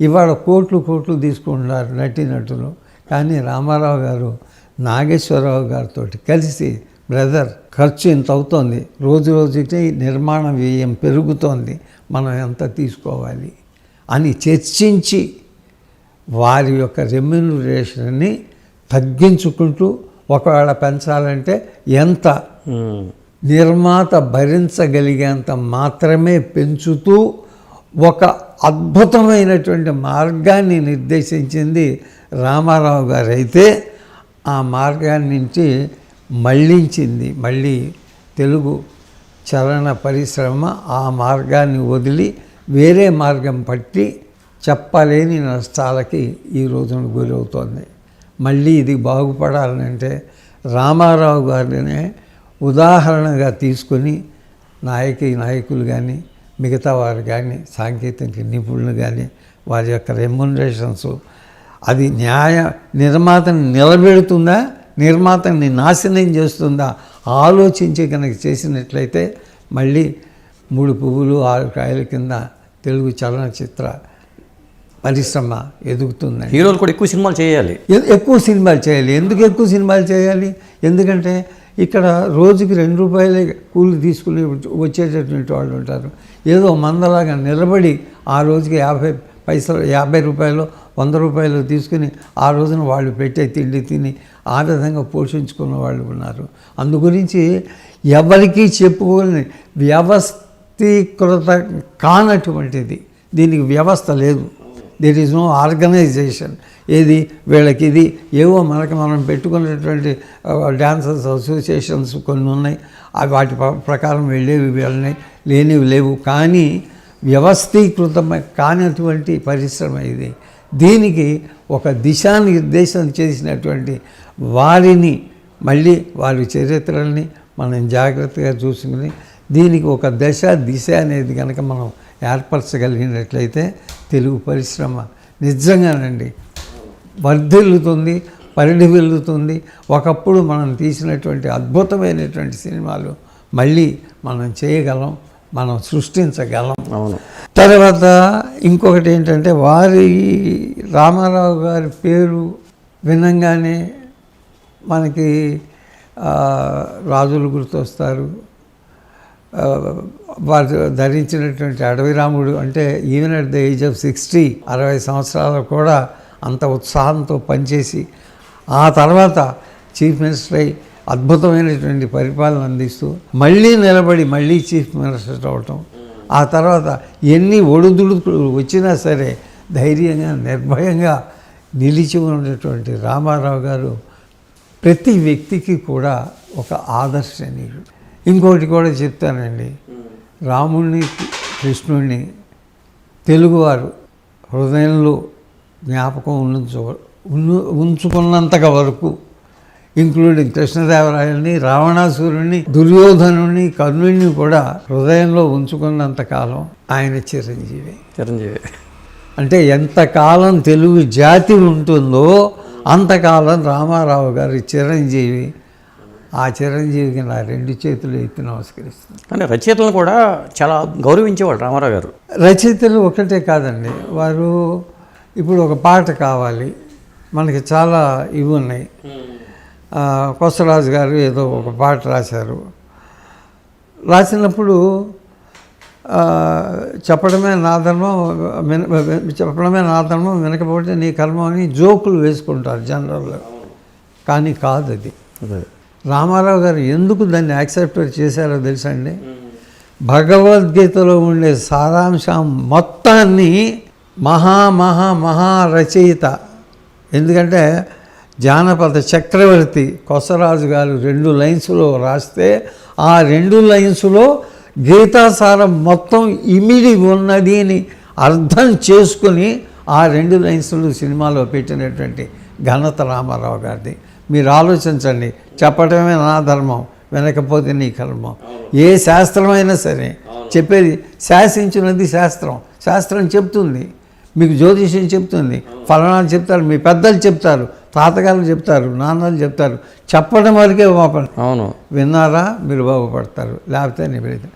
ఇవాళ కోట్లు కోట్లు తీసుకుంటున్నారు నటీనటులు. కానీ రామారావు గారు నాగేశ్వరరావు గారితో కలిసి బ్రదర్ ఖర్చు ఇంత అవుతోంది, రోజు రోజుకి నిర్మాణ వ్యయం పెరుగుతోంది, మనం ఎంత తీసుకోవాలి అని చర్చించి వారి యొక్క రెమ్యూనరేషన్ని తగ్గించుకుంటూ ఒకవేళ పెంచాలంటే ఎంత నిర్మాత భరించగలిగేంత మాత్రమే పెంచుతూ ఒక అద్భుతమైనటువంటి మార్గాన్ని నిర్దేశించింది రామారావు గారు. అయితే ఆ మార్గాన్ని నుంచి మళ్ళీ తెలుగు చలన పరిశ్రమ ఆ మార్గాన్ని వదిలి వేరే మార్గం పట్టి చెప్పలేని నష్టాలకి ఈ రోజున గురవుతోంది. మళ్ళీ ఇది బాగుపడాలంటే రామారావు గారినే ఉదాహరణగా తీసుకొని నాయకులు కానీ మిగతా వారు కానీ సాంకేతిక నిపుణులు కానీ వారి యొక్క రెమ్యునరేషన్స్ అది నిర్మాతని నిలబెడుతుందా, నిర్మాతని నాశనం చేస్తుందా ఆలోచించి కనుక చేసినట్లయితే మళ్ళీ 3 పువ్వులు 6 కాయల కింద తెలుగు చలనచిత్ర పరిశ్రమ ఎదుగుతుంది. హీరోలు కూడా ఎక్కువ సినిమాలు చేయాలి. ఎందుకు ఎక్కువ సినిమాలు చేయాలి? ఎందుకంటే ఇక్కడ రోజుకి 2 రూపాయలే కూలి తీసుకుని వచ్చేటటువంటి వాళ్ళు ఉంటారు. ఏదో మందలాగా నిలబడి ఆ రోజుకి 50 పైసలు 50 రూపాయలు 100 రూపాయలు తీసుకుని ఆ రోజున వాళ్ళు పెట్టే తిండి తిని ఆ విధంగా పోషించుకున్న వాళ్ళు ఉన్నారు. అందుగురించి ఎవరికీ చెప్పుకోని వ్యవస్థీకృత కానటువంటిది, దీనికి వ్యవస్థ లేదు. There is no organisation. ఏది వీళ్ళకి ఇది ఏవో మనం పెట్టుకునేటువంటి డ్యాన్సర్స్ అసోసియేషన్స్ కొన్ని ఉన్నాయి, వాటి ప్రకారం వెళ్ళినాయి, లేనివి లేవు. కానీ వ్యవస్థీకృతమై కానటువంటి పరిశ్రమ ఇది. దీనికి ఒక దిశానిర్దేశం చేసినటువంటి వారిని మళ్ళీ వారి చరిత్రల్ని మనం జాగ్రత్తగా చూసుకుని దీనికి ఒక దిశ అనేది కనుక మనం ఏర్పరచగలిగినట్లయితే తెలుగు పరిశ్రమ నిజంగానండి వర్ధిల్లుతుంది, పరిణిల్లుతుంది. ఒకప్పుడు మనం తీసినటువంటి అద్భుతమైనటువంటి సినిమాలు మళ్ళీ మనం చేయగలం, మనం సృష్టించగలం. అవును. తర్వాత ఇంకొకటి ఏంటంటే రామారావు గారి పేరు వినంగానే మనకి రాజులు గుర్తొస్తారు. వారు ధరించినటువంటి అడవి రాముడు అంటే even at the age of 60 సంవత్సరాలు కూడా అంత ఉత్సాహంతో పనిచేసి ఆ తర్వాత చీఫ్ మినిస్టర్ అయి అద్భుతమైనటువంటి పరిపాలన అందిస్తూ మళ్ళీ నిలబడి మళ్ళీ చీఫ్ మినిస్టర్ అవటం, ఆ తర్వాత ఎన్ని ఒడుదుడుకులు వచ్చినా సరే ధైర్యంగా నిర్భయంగా నిలిచి ఉన్నటువంటి రామారావు గారు ప్రతి వ్యక్తికి కూడా ఒక ఆదర్శనీయుడు. ఇంకోటి కూడా చెప్తానండి, రాముణ్ణి కృష్ణుణ్ణి తెలుగువారు హృదయంలో జ్ఞాపకం ఉంచుకున్నంతగా వరకు, ఇంక్లూడింగ్ కృష్ణదేవరాయల్ని, రావణాసురుణ్ణి, దుర్యోధనుణ్ణి, కర్ణుణ్ణి కూడా హృదయంలో ఉంచుకున్నంత కాలం ఆయన చిరంజీవి. అంటే ఎంతకాలం తెలుగు జాతి ఉంటుందో అంతకాలం రామారావు గారి చిరంజీవి. ఆ చిరంజీవికి నా 2 చేతులు ఎత్తి నమస్కరిస్తుంది. కానీ రచయితలను కూడా చాలా గౌరవించేవాడు రామారావు గారు. రచయితలు ఒకటే కాదండి, వారు ఇప్పుడు ఒక పాట కావాలి, మనకి చాలా ఇవి ఉన్నాయి. కొసరాజు గారు ఏదో ఒక పాట రాసినప్పుడు చెప్పడమే నా ధర్మం వినకపోతే నీ కర్మం అని జోకులు వేసుకుంటారు జనరల్గా. కానీ కాదు అది. రామారావు గారు ఎందుకు దాన్ని యాక్సెప్ట్ చేశారో తెలుసండి? భగవద్గీతలో ఉండే సారాంశం మొత్తాన్ని మహా రచయిత, ఎందుకంటే జానపద చక్రవర్తి కొసరాజు గారు 2 లైన్స్లో రాస్తే ఆ 2 లైన్స్లో గీతాసారం మొత్తం ఇమిడి ఉన్నది అని అర్థం చేసుకుని ఆ 2 లైన్స్లు సినిమాలో పెట్టినటువంటి ఘనత రామారావు గారిది. మీరు ఆలోచించండి, చెప్పడమే నా ధర్మం వినకపోతే నీ కర్మం. ఏ శాస్త్రమైనా సరే చెప్పేది, శాసించినది శాస్త్రం చెప్తుంది, మీకు జ్యోతిష్యం చెప్తుంది, ఫలానాలు చెప్తారు, మీ పెద్దలు చెప్తారు, తాతగారు చెప్తారు, నాన్నలు చెప్తారు. చెప్పడం వరకే అవును, విన్నారా మీరు బాగుపడతారు, లేకపోతే నిబిడతారు.